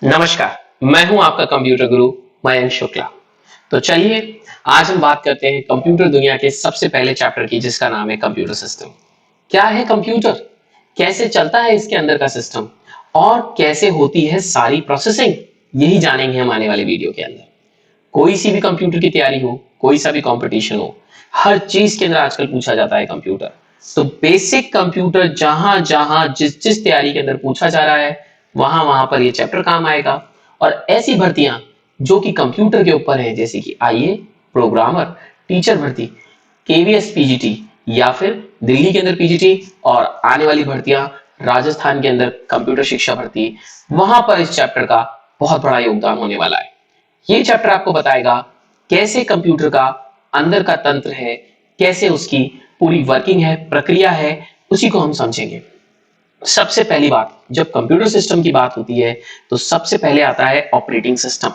नमस्कार, मैं हूं आपका कंप्यूटर गुरु मयंक शुक्ला। तो चलिए आज हम बात करते हैं कंप्यूटर दुनिया के सबसे पहले चैप्टर की, जिसका नाम है कंप्यूटर सिस्टम। क्या है कंप्यूटर, कैसे चलता है इसके अंदर का सिस्टम और कैसे होती है सारी प्रोसेसिंग, यही जानेंगे हम आने वाले वीडियो के अंदर। कोई सी भी कंप्यूटर की तैयारी हो, कोई सा भी कंपटीशन हो, हर चीज के अंदर आजकल पूछा जाता है कंप्यूटर। तो बेसिक कंप्यूटर जहां जहां जिस जिस तैयारी के अंदर पूछा जा रहा है, वहां वहां पर ये चैप्टर काम आएगा। और ऐसी भर्तियां जो कि कंप्यूटर के ऊपर है, जैसे कि आईए, प्रोग्रामर, टीचर भर्ती, केवीएस पीजीटी या फिर दिल्ली के अंदर पीजीटी, और आने वाली भर्तियां राजस्थान के अंदर कंप्यूटर शिक्षा भर्ती, वहां पर इस चैप्टर का बहुत बड़ा योगदान होने वाला है। ये चैप्टर आपको बताएगा कैसे कंप्यूटर का अंदर का तंत्र है, कैसे उसकी पूरी वर्किंग है, प्रक्रिया है, उसी को हम समझेंगे। सबसे पहली बात, जब कंप्यूटर सिस्टम की बात होती है तो सबसे पहले आता है ऑपरेटिंग सिस्टम।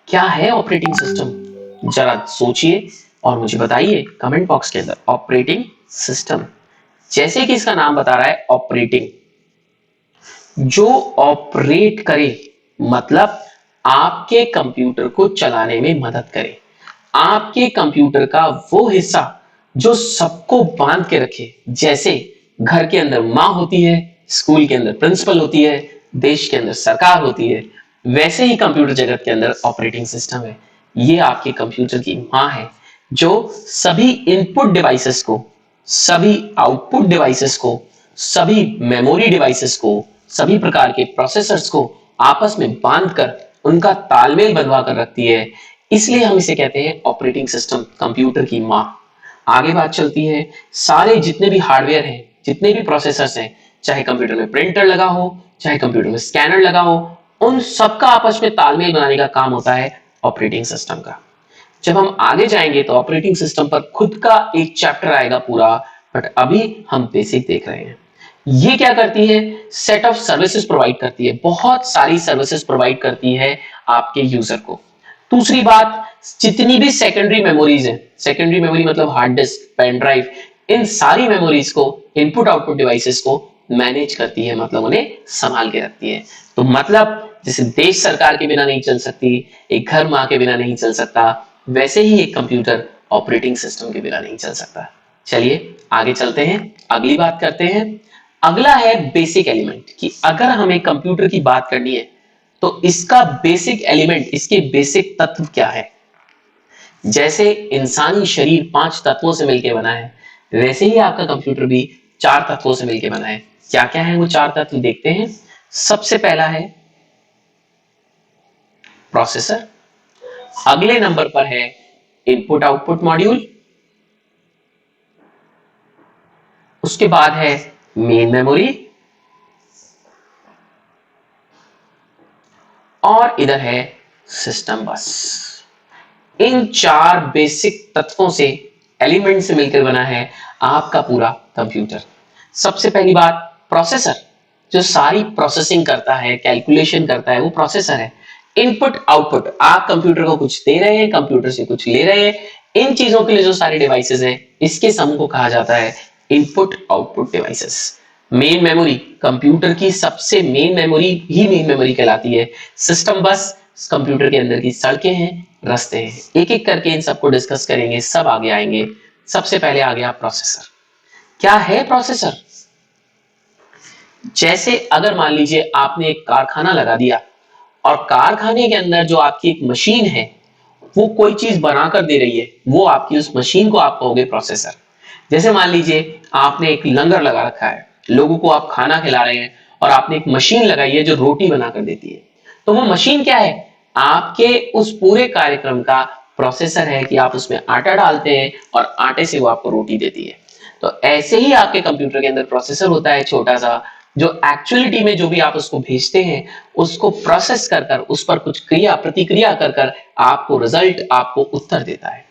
क्या है ऑपरेटिंग सिस्टम, जरा सोचिए और मुझे बताइए कमेंट बॉक्स के अंदर। ऑपरेटिंग सिस्टम, जैसे कि इसका नाम बता रहा है ऑपरेटिंग, जो ऑपरेट करे, मतलब आपके कंप्यूटर को चलाने में मदद करे। आपके कंप्यूटर का वो हिस्सा जो सबको बांध के रखे, जैसे घर के अंदर मां होती है, स्कूल के अंदर प्रिंसिपल होती है, देश के अंदर सरकार होती है, वैसे ही कंप्यूटर जगत के अंदर ऑपरेटिंग सिस्टम है। ये आपके कंप्यूटर की मां है, जो सभी इनपुट डिवाइसेस को, सभी आउटपुट डिवाइसेस को, सभी मेमोरी डिवाइसेस को, सभी प्रकार के प्रोसेसर्स को आपस में बांधकर उनका तालमेल बनवा कर रखती है। इसलिए हम इसे कहते हैं ऑपरेटिंग सिस्टम, कंप्यूटर की मां। आगे बात चलती है, सारे जितने भी हार्डवेयर हैं, जितने भी प्रोसेसर्स हैं, चाहे कंप्यूटर में प्रिंटर लगा हो, चाहे कंप्यूटर में स्कैनर लगा हो, उन सबका आपस में तालमेल बनाने का काम होता है ऑपरेटिंग सिस्टम का। जब हम आगे जाएंगे तो ऑपरेटिंग सिस्टम पर खुद का एक चैप्टर आएगा पूरा, बट अभी हम बेसिक देख रहे हैं। ये क्या करती है, सेट ऑफ सर्विसेज प्रोवाइड करती है, बहुत सारी सर्विसेज प्रोवाइड करती है आपके यूजर को। दूसरी बात, जितनी भी सेकेंडरी मेमोरीज है, सेकेंडरी मेमोरी मतलब हार्ड डिस्क, पेन ड्राइव, इन सारी मेमोरीज को, इनपुट आउटपुट डिवाइसेस को मैनेज करती है, मतलब उन्हें संभाल के रखती है। तो मतलब जैसे देश सरकार के बिना नहीं चल सकती, एक घर मां के बिना नहीं चल सकता, वैसे ही एक कंप्यूटर ऑपरेटिंग सिस्टम के बिना नहीं चल सकता। चलिए आगे चलते हैं, अगली बात करते हैं। अगला है बेसिक एलिमेंट, कि अगर हमें कंप्यूटर की बात करनी है तो इसका बेसिक एलिमेंट, इसके बेसिक तत्व क्या है। जैसे इंसानी शरीर 5 तत्वों से मिलकर बना है, वैसे ही आपका कंप्यूटर भी 4 तत्वों से मिलकर बना है। क्या क्या है वो 4 तत्व, देखते हैं। सबसे पहला है प्रोसेसर, अगले नंबर पर है इनपुट आउटपुट मॉड्यूल, उसके बाद है मेन मेमोरी, और इधर है सिस्टम बस। इन 4 बेसिक तत्वों से, एलिमेंट से मिलकर बना है आपका पूरा कंप्यूटर। सबसे पहली बात, प्रोसेसर, जो सारी प्रोसेसिंग करता है, कैलकुलेशन करता है, वो प्रोसेसर है। इनपुट आउटपुट, आप कंप्यूटर को कुछ दे रहे हैं, कंप्यूटर से कुछ ले रहे हैं, इन चीजों के लिए जो सारे डिवाइसेस हैं, इसके समूह को कहा जाता है input output devices. Main memory, computer की सबसे मेन मेमोरी ही मेन मेमोरी कहलाती है। सिस्टम बस, कंप्यूटर के अंदर की सड़कें हैं, रास्ते हैं, एक एक करके इन सबको डिस्कस करेंगे, सब आगे आएंगे। सबसे पहले आ गया प्रोसेसर। क्या है प्रोसेसर, जैसे अगर मान लीजिए आपने एक कारखाना लगा दिया, और कारखाने के अंदर जो आपकी एक मशीन है, वो कोई चीज बनाकर दे रही है, वो आपकी उस मशीन को आप कहोगे प्रोसेसर। जैसे मान लीजिए आपने एक लंगर लगा रखा है, लोगों को आप खाना खिला रहे हैं, और आपने एक मशीन लगाई है जो रोटी बनाकर देती है। तो वो मशीन क्या है, आपके उस पूरे कार्यक्रम का प्रोसेसर है, कि आप उसमें आटा डालते हैं और आटे से वो आपको रोटी देती है। तो ऐसे ही आपके कंप्यूटर के अंदर प्रोसेसर होता है छोटा सा, जो एक्चुअलिटी में जो भी आप उसको भेजते हैं, उसको प्रोसेस कर कर, उस पर कुछ क्रिया प्रतिक्रिया कर कर आपको रिजल्ट, आपको उत्तर देता है।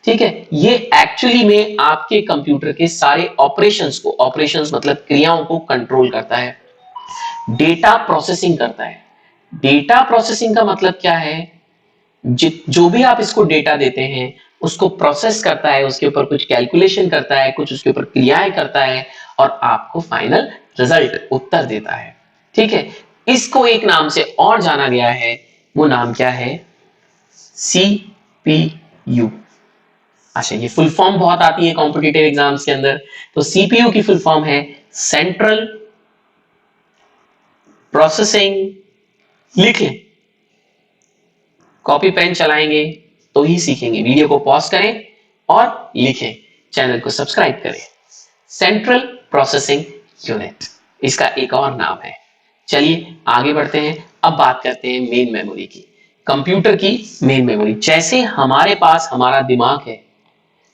ठीक है, ये एक्चुअली में आपके कंप्यूटर के सारे ऑपरेशंस को, ऑपरेशंस मतलब क्रियाओं को कंट्रोल करता है, डेटा प्रोसेसिंग करता है। डेटा प्रोसेसिंग का मतलब क्या है, जो भी आप इसको डेटा देते हैं, उसको प्रोसेस करता है, उसके ऊपर कुछ कैलकुलेशन करता है, कुछ उसके ऊपर क्रियाएं करता है, और आपको फाइनल रिजल्ट, उत्तर देता है। ठीक है, इसको एक नाम से और जाना गया है, वो नाम क्या है? CPU। अच्छा, ये फुल फॉर्म बहुत आती है कॉम्पिटिटिव एग्जाम्स के अंदर। तो सीपीयू की फुल फॉर्म है सेंट्रल प्रोसेसिंग, लिख लें, कॉपी पेन चलाएंगे तो ही सीखेंगे। वीडियो को पॉज करें और लिखें, चैनल को सब्सक्राइब करें। सेंट्रल प्रोसेसिंग यूनिट इसका एक और नाम है। चलिए आगे बढ़ते हैं, अब बात करते हैं मेन मेमोरी की। कंप्यूटर की मेन मेमोरी, जैसे हमारे पास हमारा दिमाग है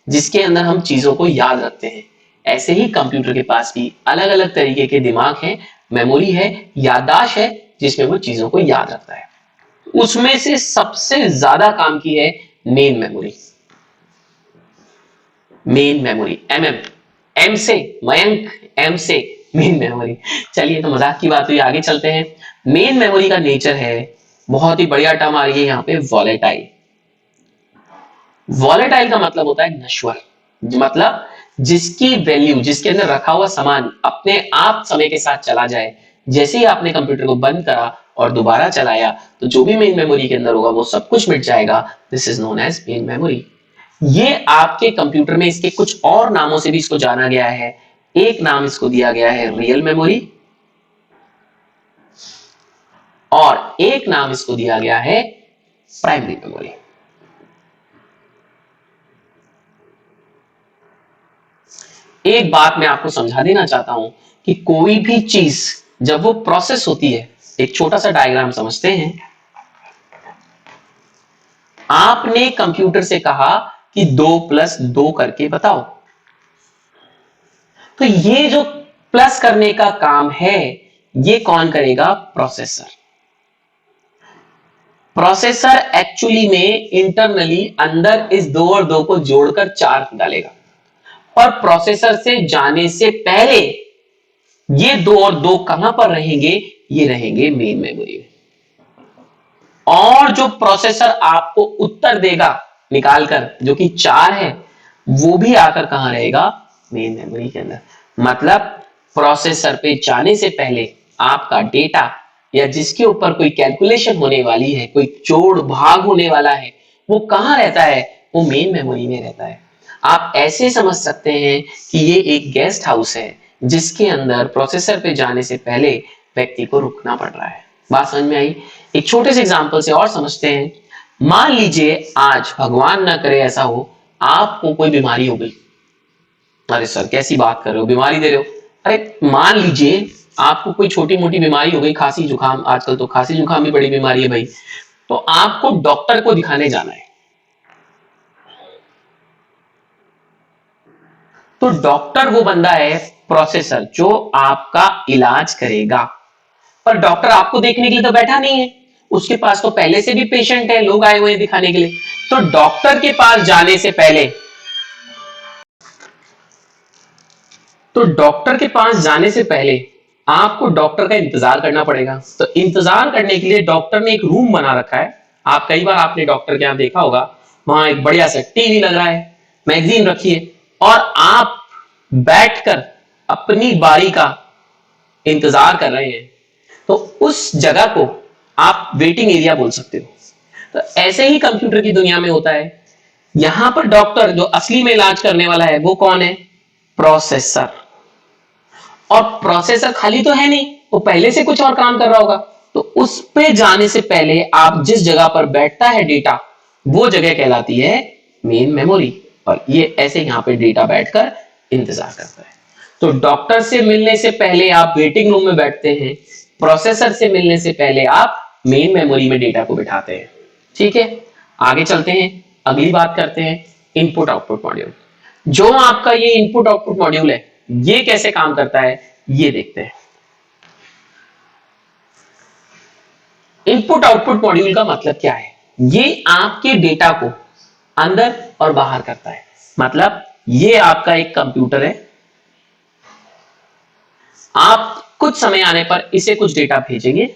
जिसके अंदर हम चीजों को याद रखते हैं, ऐसे ही कंप्यूटर के पास भी अलग अलग तरीके के दिमाग है, मेमोरी है, याददाश्त है, जिसमें वो चीजों को याद रखता है। उसमें से सबसे ज्यादा काम की है main memory. Main memory, M से मयंक, एम से मेन मेमोरी। चलिए, तो मजाक की बात हुई, आगे चलते हैं। मेन मेमोरी का नेचर है, बहुत ही बढ़िया टर्म आ रही है यहाँ पे, वॉलेटाइल। वॉलेटाइल का मतलब होता है नश्वर, मतलब जिसकी वैल्यू, जिसके अंदर रखा हुआ सामान अपने आप समय के साथ चला जाए। जैसे ही आपने कंप्यूटर को बंद करा और दोबारा चलाया तो जो भी मेन मेमोरी के अंदर होगा वो सब कुछ मिट जाएगा। This is known as main memory. ये आपके कंप्यूटर में इसके कुछ और नामों से भी इसको जाना गया है। एक नाम इसको दिया गया है रियल मेमोरी, और एक नाम इसको दिया गया है प्राइमरी मेमोरी। एक बात मैं आपको समझा देना चाहता हूं कि कोई भी चीज जब वो प्रोसेस होती है, एक छोटा सा डायग्राम समझते हैं। आपने कंप्यूटर से कहा कि 2+2 करके बताओ, तो ये जो प्लस करने का काम है ये कौन करेगा? प्रोसेसर। प्रोसेसर एक्चुअली में इंटरनली अंदर इस 2 और 2 को जोड़कर 4 डालेगा, और प्रोसेसर से जाने से पहले ये 2 और 2 कहां पर रहेंगे? ये रहेंगे मेन मेमोरी में। और जो प्रोसेसर आपको उत्तर देगा निकालकर, जो कि 4 है, वो भी आकर कहां रहेगा? मेन मेमोरी के अंदर। मतलब प्रोसेसर पे जाने से पहले आपका डेटा या जिसके ऊपर कोई कैलकुलेशन होने वाली है, कोई जोड़ भाग होने वाला है, वो कहां रहता है? वो मेन मेमोरी में रहता है। आप ऐसे समझ सकते हैं कि ये एक गेस्ट हाउस है जिसके अंदर प्रोसेसर पे जाने से पहले व्यक्ति को रुकना पड़ रहा है। बात समझ में आई? एक छोटे से एग्जांपल से और समझते हैं। मान लीजिए आज भगवान ना करे ऐसा हो, आपको कोई बीमारी हो गई। अरे सर कैसी बात कर रहे हो, बीमारी दे रहे हो? अरे मान लीजिए आपको कोई छोटी मोटी बीमारी हो गई, खांसी जुकाम, आजकल तो खांसी जुकाम भी बड़ी बीमारी है भाई, तो आपको डॉक्टर को दिखाने जाना है। तो डॉक्टर वो बंदा है, प्रोसेसर, जो आपका इलाज करेगा। पर डॉक्टर आपको देखने के लिए तो बैठा नहीं है, उसके पास तो पहले से भी पेशेंट है, लोग आए हुए हैं दिखाने के लिए। तो डॉक्टर के पास जाने से पहले, तो डॉक्टर के पास जाने से पहले आपको डॉक्टर का इंतजार करना पड़ेगा। तो इंतजार करने के लिए डॉक्टर ने एक रूम बना रखा है। आप कई बार आपने डॉक्टर के यहां देखा होगा, वहां एक बढ़िया सा टीवी लग रहा है, मैगजीन रखी है, और आप बैठकर अपनी बारी का इंतजार कर रहे हैं। तो उस जगह को आप वेटिंग एरिया बोल सकते हो। तो ऐसे ही कंप्यूटर की दुनिया में होता है। यहां पर डॉक्टर जो असली में इलाज करने वाला है वो कौन है? प्रोसेसर। और प्रोसेसर खाली तो है नहीं, वो पहले से कुछ और काम कर रहा होगा। तो उस पे जाने से पहले आप जिस जगह पर बैठता है डेटा, वो जगह कहलाती है मेन मेमोरी। और ये ऐसे यहां पे डेटा बैठकर इंतजार करता है। तो डॉक्टर से मिलने से पहले आप वेटिंग रूम में बैठते हैं, प्रोसेसर से मिलने से पहले आप मेन मेमोरी में डेटा को बिठाते हैं। ठीक है, आगे चलते हैं, अगली बात करते हैं इनपुट आउटपुट मॉड्यूल। जो आपका ये इनपुट आउटपुट मॉड्यूल है, ये कैसे काम करता है ये देखते हैं। इनपुट आउटपुट मॉड्यूल का मतलब क्या है? ये आपके डेटा को अंदर और बाहर करता है। मतलब ये आपका एक कंप्यूटर है, आप कुछ समय आने पर इसे कुछ डेटा भेजेंगे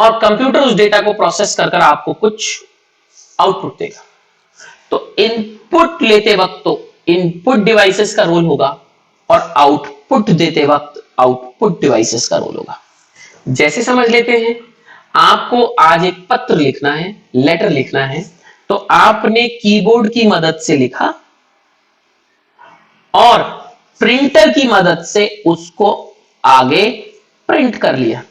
और कंप्यूटर उस डेटा को प्रोसेस कर कर आपको कुछ आउटपुट देगा। तो इनपुट लेते वक्त तो इनपुट डिवाइसेस का रोल होगा, और आउटपुट देते वक्त आउटपुट डिवाइसेस का रोल होगा। जैसे समझ लेते हैं, आपको आज एक पत्र लिखना है, लेटर लिखना है, तो आपने कीबोर्ड की मदद से लिखा और प्रिंटर की मदद से उसको आगे प्रिंट कर लिया।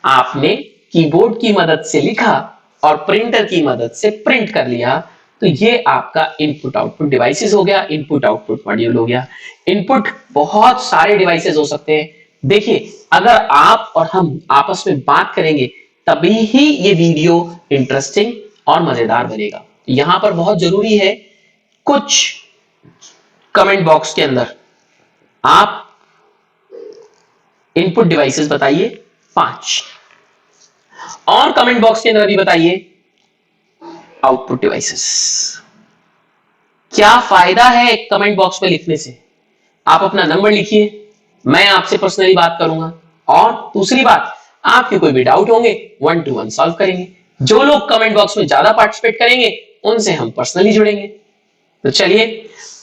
आपने कीबोर्ड की मदद से लिखा और प्रिंटर की मदद से प्रिंट कर लिया, तो ये आपका इनपुट आउटपुट डिवाइसेस हो गया, इनपुट आउटपुट मॉड्यूल हो गया। इनपुट बहुत सारे डिवाइसेस हो सकते हैं। देखिए, अगर आप और हम आपस में बात करेंगे तभी ही ये वीडियो इंटरेस्टिंग और मजेदार बनेगा। यहां पर बहुत जरूरी है, कुछ कमेंट बॉक्स के अंदर आप इनपुट डिवाइसेस बताइए 5, और कमेंट बॉक्स के अंदर भी बताइए आउटपुट डिवाइसेस। क्या फायदा है कमेंट बॉक्स में लिखने से? आप अपना नंबर लिखिए, मैं आपसे पर्सनली बात करूंगा, और दूसरी बात, आपके कोई भी डाउट होंगे 1 to 1 सॉल्व करेंगे। जो लोग कमेंट बॉक्स में ज्यादा पार्टिसिपेट करेंगे उनसे हम पर्सनली जुड़ेंगे। तो चलिए,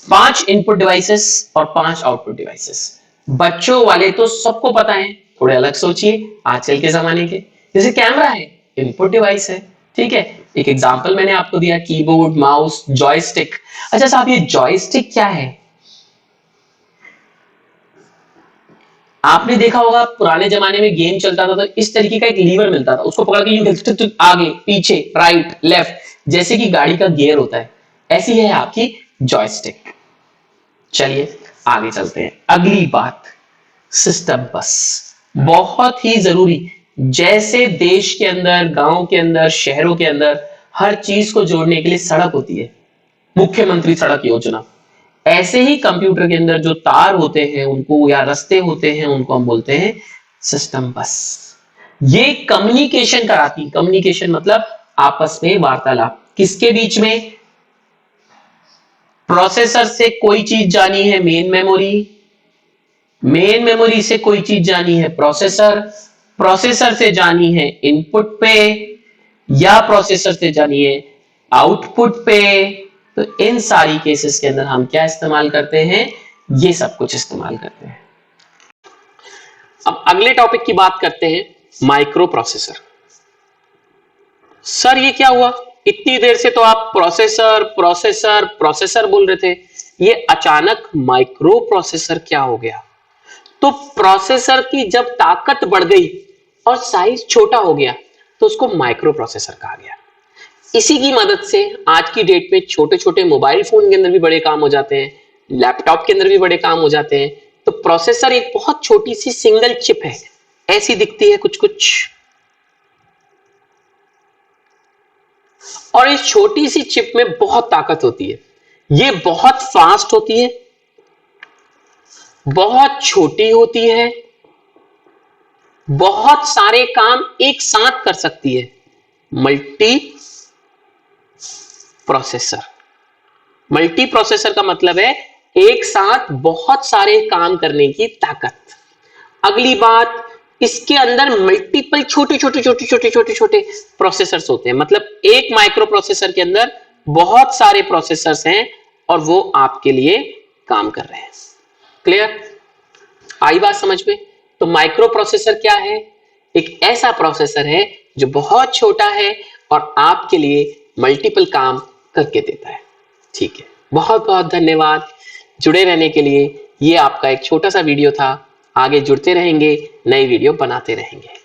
5 इनपुट डिवाइसेस और 5 आउटपुट डिवाइसेस। बच्चों वाले तो सबको पता है, थोड़े अलग सोचिए आजकल के जमाने के। जैसे कैमरा है, इनपुट डिवाइस है, ठीक है। एक एग्जांपल मैंने आपको दिया, कीबोर्ड, माउस, जॉयस्टिक। अच्छा साहब, ये जॉयस्टिक क्या है? आपने देखा होगा पुराने जमाने में गेम चलता था तो इस तरीके का एक लीवर मिलता था, उसको पकड़ के यूं आगे पीछे राइट लेफ्ट, जैसे कि गाड़ी का गियर होता है, ऐसी है आपकी जॉयस्टिक। चलिए आगे चलते हैं। अगली बात, सिस्टम बस, बहुत ही जरूरी। जैसे देश के अंदर, गांव के अंदर, शहरों के अंदर हर चीज को जोड़ने के लिए सड़क होती है, मुख्यमंत्री सड़क योजना, ऐसे ही कंप्यूटर के अंदर जो तार होते हैं उनको, या रास्ते होते हैं उनको हम बोलते हैं सिस्टम बस। ये कम्युनिकेशन कराती, कम्युनिकेशन मतलब आपस में वार्तालाप, किसके बीच में? प्रोसेसर से कोई चीज जानी है मेन मेमोरी, मेन मेमोरी से कोई चीज जानी है प्रोसेसर, प्रोसेसर से जानी है इनपुट पे, या प्रोसेसर से जानी है आउटपुट पे। तो इन सारी केसेस के अंदर हम क्या इस्तेमाल करते हैं? ये सब कुछ इस्तेमाल करते हैं। अब अगले टॉपिक की बात करते हैं, माइक्रो प्रोसेसर। सर ये क्या हुआ? इतनी देर से तो आप प्रोसेसर प्रोसेसर प्रोसेसर बोल रहे थे, ये अचानक माइक्रो प्रोसेसर क्या हो गया? तो प्रोसेसर की जब ताकत बढ़ गई और साइज छोटा हो गया तो उसको माइक्रो प्रोसेसर कहा गया। इसी की मदद से आज की डेट में छोटे छोटे मोबाइल फोन के अंदर भी बड़े काम हो जाते हैं, लैपटॉप के अंदर भी बड़े काम हो जाते हैं। तो प्रोसेसर एक बहुत छोटी सी सिंगल चिप है, ऐसी दिखती है कुछ कुछ, और इस छोटी सी चिप में बहुत ताकत होती है। ये बहुत फास्ट होती है, बहुत छोटी होती है, बहुत सारे काम एक साथ कर सकती है। मल्टी प्रोसेसर, मल्टी प्रोसेसर का मतलब है एक साथ बहुत सारे काम करने की ताकत। अगली बात, इसके अंदर मल्टीपल छोटे छोटे छोटे छोटे छोटे छोटे प्रोसेसर्स होते हैं, मतलब एक माइक्रो प्रोसेसर के अंदर बहुत सारे प्रोसेसर्स हैं और वो आपके लिए काम कर रहे हैं। क्लियर? आई बात समझ में? तो माइक्रो प्रोसेसर क्या है? एक ऐसा प्रोसेसर है जो बहुत छोटा है और आपके लिए मल्टीपल काम करके देता है। ठीक है, बहुत बहुत धन्यवाद जुड़े रहने के लिए। ये आपका एक छोटा सा वीडियो था, आगे जुड़ते रहेंगे, नई वीडियो बनाते रहेंगे।